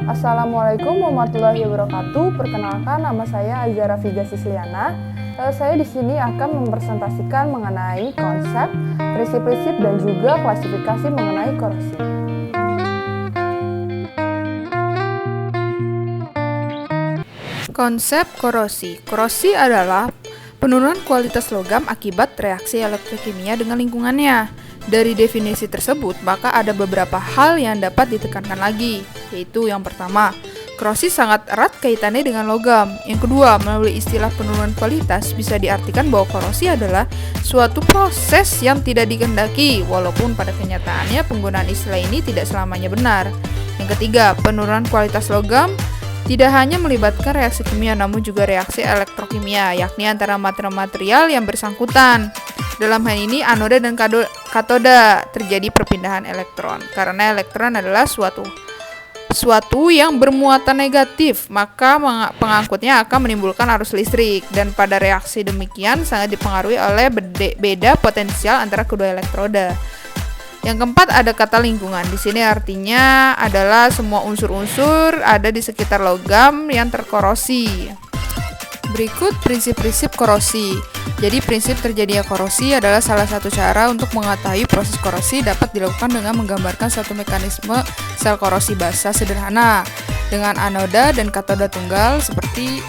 Assalamualaikum warahmatullahi wabarakatuh. Perkenalkan, nama saya Azara Figa Sisliana. Saya di sini akan mempresentasikan mengenai konsep, prinsip-prinsip dan juga klasifikasi mengenai korosi. Konsep korosi. Korosi adalah penurunan kualitas logam akibat reaksi elektrokimia dengan lingkungannya. Dari definisi tersebut, maka ada beberapa hal yang dapat ditekankan lagi, yaitu yang pertama, korosi sangat erat kaitannya dengan logam. Yang kedua, melalui istilah penurunan kualitas bisa diartikan bahwa korosi adalah suatu proses yang tidak dikehendaki, walaupun pada kenyataannya penggunaan istilah ini tidak selamanya benar. Yang ketiga, penurunan kualitas logam tidak hanya melibatkan reaksi kimia namun juga reaksi elektrokimia, yakni antara material-material yang bersangkutan. Dalam hal ini anoda dan katoda terjadi perpindahan elektron. Karena elektron adalah suatu yang bermuatan negatif, maka pengangkutnya akan menimbulkan arus listrik, dan pada reaksi demikian sangat dipengaruhi oleh beda potensial antara kedua elektroda. Yang keempat, ada kata lingkungan. Di sini artinya adalah semua unsur-unsur ada di sekitar logam yang terkorosi. Berikut prinsip-prinsip korosi. Jadi prinsip terjadinya korosi adalah salah satu cara untuk mengetahui proses korosi dapat dilakukan dengan menggambarkan suatu mekanisme sel korosi basa sederhana dengan anoda dan katoda tunggal seperti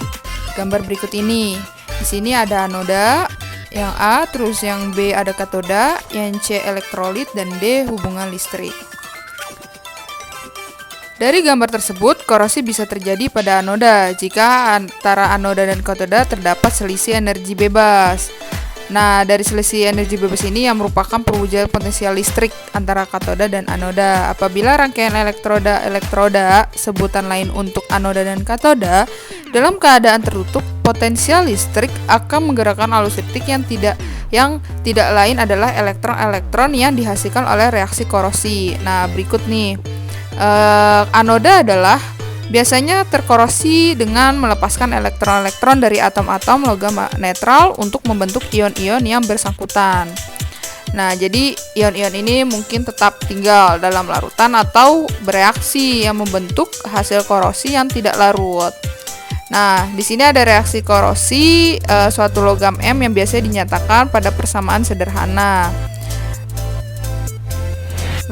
gambar berikut ini. Di sini ada anoda yang A, terus yang B ada katoda, yang C elektrolit, dan D hubungan listrik. Dari gambar tersebut, korosi bisa terjadi pada anoda jika antara anoda dan katoda terdapat selisih energi bebas. Nah, dari selisih energi bebas ini yang merupakan perwujudan potensial listrik antara katoda dan anoda. Apabila rangkaian elektroda, sebutan lain untuk anoda dan katoda, dalam keadaan tertutup, potensial listrik akan menggerakkan arus listrik yang tidak lain adalah elektron-elektron yang dihasilkan oleh reaksi korosi. Nah, berikut nih. Anoda adalah biasanya terkorosi dengan melepaskan elektron-elektron dari atom-atom logam netral untuk membentuk ion-ion yang bersangkutan. Nah, jadi ion-ion ini mungkin tetap tinggal dalam larutan atau bereaksi yang membentuk hasil korosi yang tidak larut. Nah, di sini ada reaksi korosi suatu logam M yang biasanya dinyatakan pada persamaan sederhana.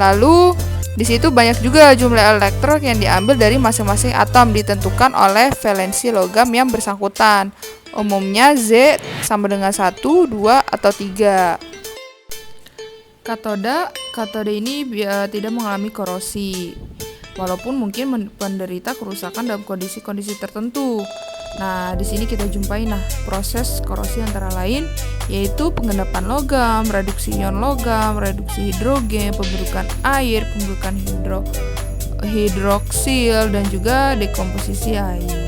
Lalu di situ banyak juga jumlah elektron yang diambil dari masing-masing atom ditentukan oleh valensi logam yang bersangkutan. Umumnya Z sama dengan 1, 2, atau 3. Katoda ini tidak mengalami korosi, walaupun mungkin menderita kerusakan dalam kondisi-kondisi tertentu. Nah, di sini kita jumpai proses korosi antara lain yaitu pengendapan logam, reduksi ion logam, reduksi hidrogen, pembentukan air, pembentukan hidroksil, dan juga dekomposisi air.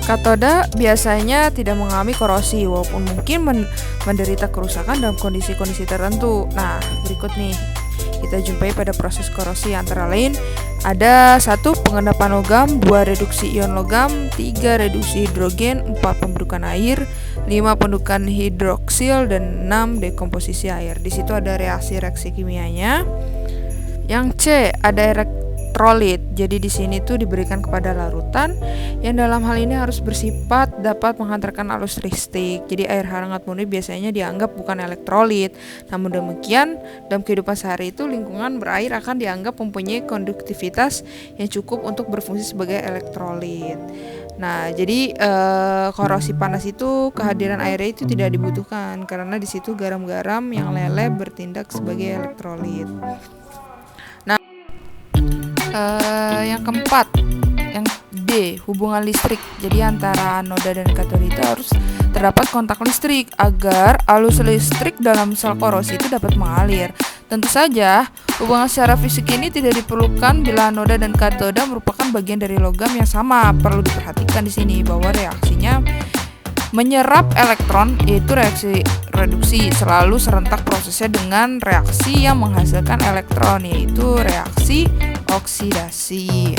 Katoda biasanya tidak mengalami korosi walaupun mungkin menderita kerusakan dalam kondisi-kondisi tertentu. Nah, berikut nih kita jumpai pada proses korosi antara lain ada 1. Pengendapan logam, 2. Reduksi ion logam, 3. Reduksi hidrogen, 4. Pembentukan air, 5. Pembentukan hidroksil, dan 6. Dekomposisi air. Di situ ada reaksi-reaksi kimianya. Yang C ada elektrolit. Jadi di sini tuh diberikan kepada larutan yang dalam hal ini harus bersifat dapat menghantarkan arus listrik. Jadi air hangat murni biasanya dianggap bukan elektrolit. Namun demikian, dalam kehidupan sehari itu lingkungan berair akan dianggap mempunyai konduktivitas yang cukup untuk berfungsi sebagai elektrolit. Nah, jadi korosi panas itu kehadiran airnya itu tidak dibutuhkan karena di situ garam-garam yang leleh bertindak sebagai elektrolit. Yang keempat, yang D, hubungan listrik. Jadi antara anoda dan katoda itu harus terdapat kontak listrik agar arus listrik dalam sel korosi itu dapat mengalir. Tentu saja, hubungan secara fisik ini tidak diperlukan bila anoda dan katoda merupakan bagian dari logam yang sama. Perlu diperhatikan di sini bahwa reaksinya menyerap elektron, yaitu reaksi reduksi, selalu serentak prosesnya dengan reaksi yang menghasilkan elektron, yaitu reaksi oksidasi.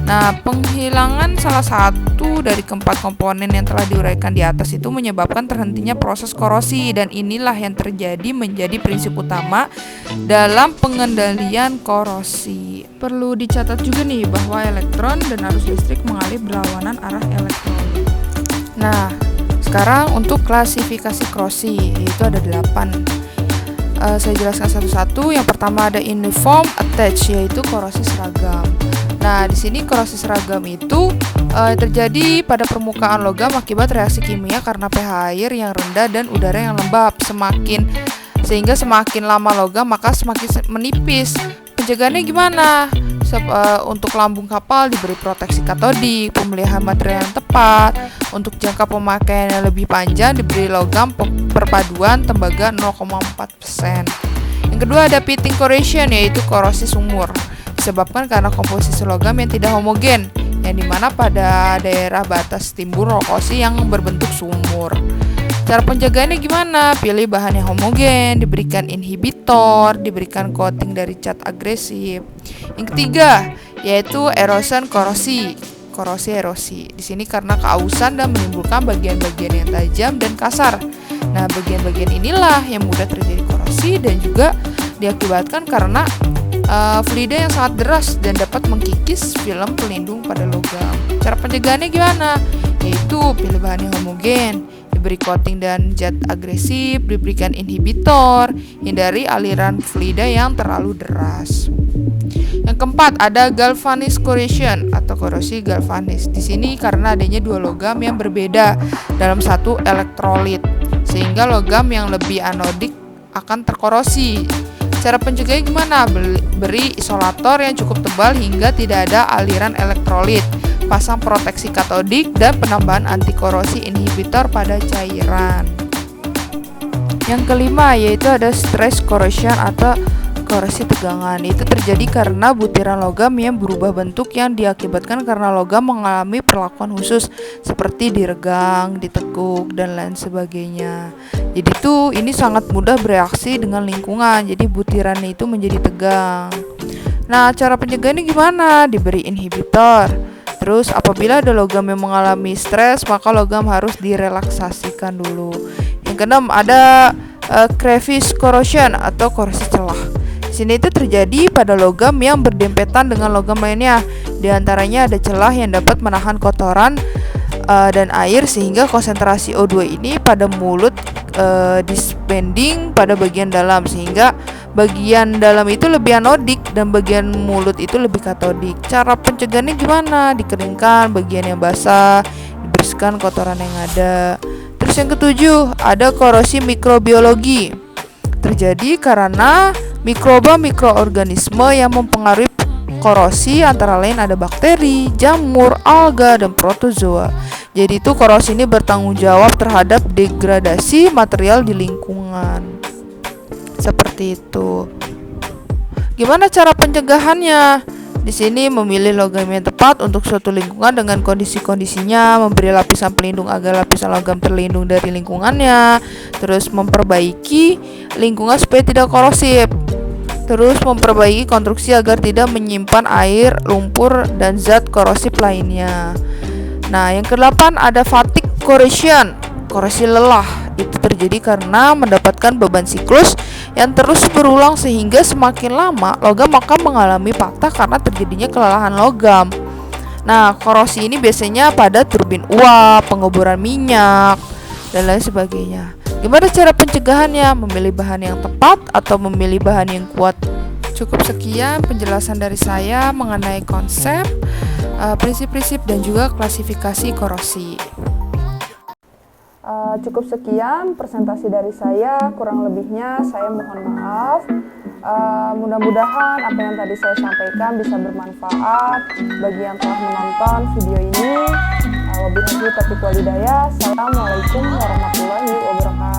Nah, penghilangan salah satu dari keempat komponen yang telah diuraikan di atas itu menyebabkan terhentinya proses korosi, dan inilah yang terjadi menjadi prinsip utama dalam pengendalian korosi. Perlu dicatat juga nih bahwa elektron dan arus listrik mengalir berlawanan arah elektron. Nah, sekarang untuk klasifikasi korosi, yaitu ada 8. Saya jelaskan satu-satu. Yang pertama ada uniform attach, yaitu korosi seragam. Nah, di sini korosi seragam itu terjadi pada permukaan logam akibat reaksi kimia karena pH air yang rendah dan udara yang lembab. Sehingga semakin lama logam maka semakin menipis. Pencegahannya gimana? Untuk lambung kapal diberi proteksi katodik, pemilihan material yang tepat. Untuk jangka pemakaian yang lebih panjang diberi logam perpaduan tembaga 0,4%. Yang kedua ada pitting corrosion, yaitu korosi sumur. Disebabkan karena komposisi logam yang tidak homogen, yang dimana pada daerah batas timbul korosi yang berbentuk sumur. Cara penjagaannya gimana? Pilih bahan yang homogen, diberikan inhibitor, diberikan coating dari cat agresif. Yang ketiga yaitu erosion korosi erosi. Di sini karena keausan dan menimbulkan bagian-bagian yang tajam dan kasar. Nah, bagian-bagian inilah yang mudah terjadi korosi dan juga diakibatkan karena fluida yang sangat deras dan dapat mengkikis film pelindung pada logam. Cara pencegahannya gimana? Yaitu pilih bahan yang homogen, diberi coating dan zat agresif, diberikan inhibitor, hindari aliran fluida yang terlalu deras. Yang keempat ada galvanic corrosion atau korosi galvanis. Di sini karena adanya dua logam yang berbeda dalam satu elektrolit, sehingga logam yang lebih anodik akan terkorosi. Cara pencegahannya gimana? Beri isolator yang cukup tebal hingga tidak ada aliran elektrolit, pasang proteksi katodik, dan penambahan anti korosi inhibitor pada cairan. Yang kelima yaitu ada stress corrosion atau korosi tegangan. Itu terjadi karena butiran logam yang berubah bentuk yang diakibatkan karena logam mengalami perlakuan khusus seperti diregang, ditekuk, dan lain sebagainya. Jadi ini sangat mudah bereaksi dengan lingkungan. Jadi butirannya itu menjadi tegang. Nah, cara pencegahannya gimana? Diberi inhibitor. Terus apabila ada logam yang mengalami stres, maka logam harus direlaksasikan dulu. Yang keenam ada crevice corrosion atau korosi celah. Di sini itu terjadi pada logam yang berdempetan dengan logam lainnya. Di antaranya ada celah yang dapat menahan kotoran dan air sehingga konsentrasi O2 ini pada mulut dispending pada bagian dalam, sehingga bagian dalam itu lebih anodik dan bagian mulut itu lebih katodik. Cara pencegahannya gimana? Dikeringkan bagian yang basah, dibersihkan kotoran yang ada. Terus yang ketujuh ada korosi mikrobiologi. Terjadi karena mikroorganisme yang mempengaruhi korosi, antara lain ada bakteri, jamur, alga, dan protozoa. Jadi korosi ini bertanggung jawab terhadap degradasi material di lingkungan. Seperti itu. Gimana cara pencegahannya? Di sini memilih logam yang tepat untuk suatu lingkungan dengan kondisi-kondisinya, memberi lapisan pelindung agar lapisan logam terlindung dari lingkungannya, terus memperbaiki lingkungan supaya tidak korosif, terus memperbaiki konstruksi agar tidak menyimpan air, lumpur, dan zat korosif lainnya. Nah, yang ke-8 ada fatigue corrosion, korosi lelah. Itu terjadi karena mendapatkan beban siklus yang terus berulang sehingga semakin lama logam akan mengalami patah karena terjadinya kelelahan logam. Nah, korosi ini biasanya pada turbin uap, pengeboran minyak, dan lain sebagainya. Gimana cara pencegahannya? Memilih bahan yang tepat atau memilih bahan yang kuat? Cukup sekian penjelasan dari saya mengenai konsep, prinsip-prinsip, dan juga klasifikasi korosi. Cukup sekian presentasi dari saya, kurang lebihnya saya mohon maaf. Mudah-mudahan apa yang tadi saya sampaikan bisa bermanfaat bagi yang telah menonton video ini. Wabillahi taufiq walhidayah. Assalamualaikum warahmatullahi wabarakatuh.